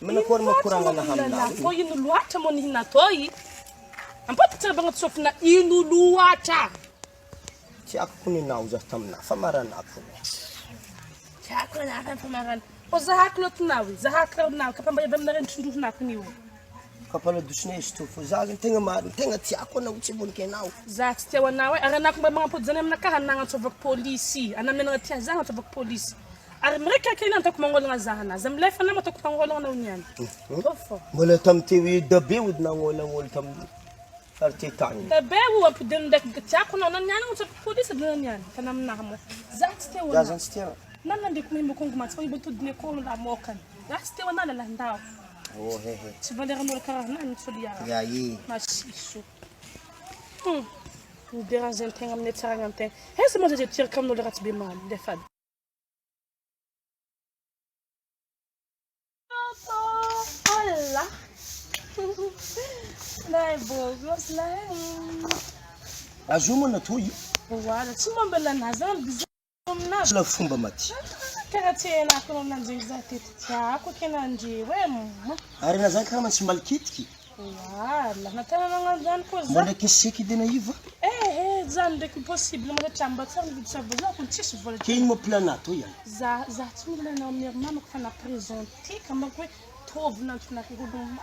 Menakory makurangana hamna. Fo ino loatra mo nihina toy. Ampata tsara bagna tsofina ino loatra. Tiako kuninao za tamna famaranako. Tiako na famarana. O zahak lotnawi, zahak na kapamba bamna ren tsundufna kuniwo. Kapala dusne stofo zagin tenga marin tenga tiako na uchi bonkenao. Zak stewa nawe aranak ba mga podzana na kahananga tsovak polisi. Anam na tia zanga tsovak polisi. Ar mreka kailan ta kumangol nga zahana. Zamlefa na matok pangol na unyan. Tofo. Wala tamtiwi dabi wud na ngol tam artitani. Dabi wa pudin dek tiako na unyan tsovak polisi dunyan. Tanam na mo. Zak stewa. Gazan stewa. Nana ndi kumimbo kongu matso ibutu dine kono la mokan. Zak stewa na la ndao. Oh hehe. Sivalera no karana ni foliara. Ya yi. Masiso. Ni déranger tenga amne tsaranga ten. Hesa mo je tire comme no rat be mal de fad. Hola. Lai bogos lai. Ajumo na tuyi. Wala, tsuma bela nazal bizomna. La fumba mati. Karatena kono nanjiza titiako kenanjiwe. Ari na zaka kama simalkitki. Wala, natana nangan ko za. Mbona kisiki dina yiva? Zan dek possible mo chamba tsam bi tsaboza ko tshi vola. Kini mo planato ya. Za tsumila na mir mama ko na présenter kama ko tovna tuna ko dum.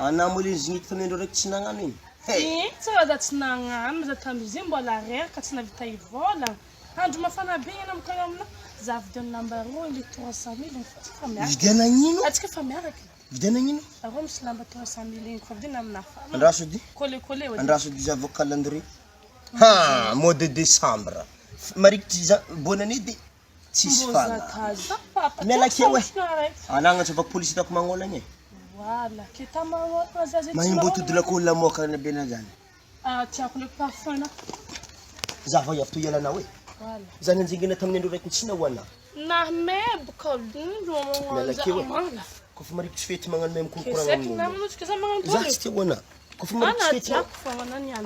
Ana muli zingit fa nendo rek tsinangani. Hey, tsawa da tsinangam za tamzimbo la rare ka tsina vitai vola. Andro mafana be na mkalamna. Za vidéo number 1 ile 300,000 famille. Vidana nyino? Atika famille. Vidana nyino? Arom slamba 300,000 ko vidina mna. Andraso di? Kole wadi. Andraso di za calendrier. Ha, mois de décembre. Marik tiza bonne année de Tisfana. Mela kewe. Ananga sa police ta kumangola nye. Wala, kitama wa zazi. Mahimbo tudula ko la moka na benagan. Tiako le parfum na. Zava yaftu yala nawe. Wala. Zanan zingina tamnendo rek tsina wana. Na meb ko dun Mela kewe. manga. Ko fu marik tsfeti mangan mem ko kurang. Kisek na mo kisa mangan tole. Zasti wana. Ko fu marik tsfeti.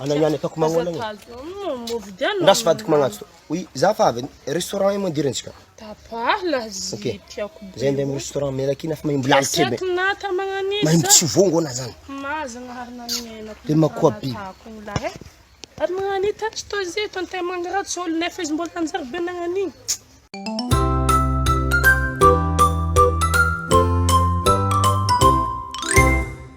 Ana nyane ka kumangola nye. Mo vidano. Ndas fad kumangatsu. Oui, zafa aven restaurant mo direnska. Tapala zi tiako. Zende restaurant mela kina fa mahimbo yal kebe. Kisek na tamangani. Mahimbo tsivongo na zan. Mazanga harna nyena. De makobi. Ar mga ni touch to zito ang temang garat sol nefes mbol tanzar benangani.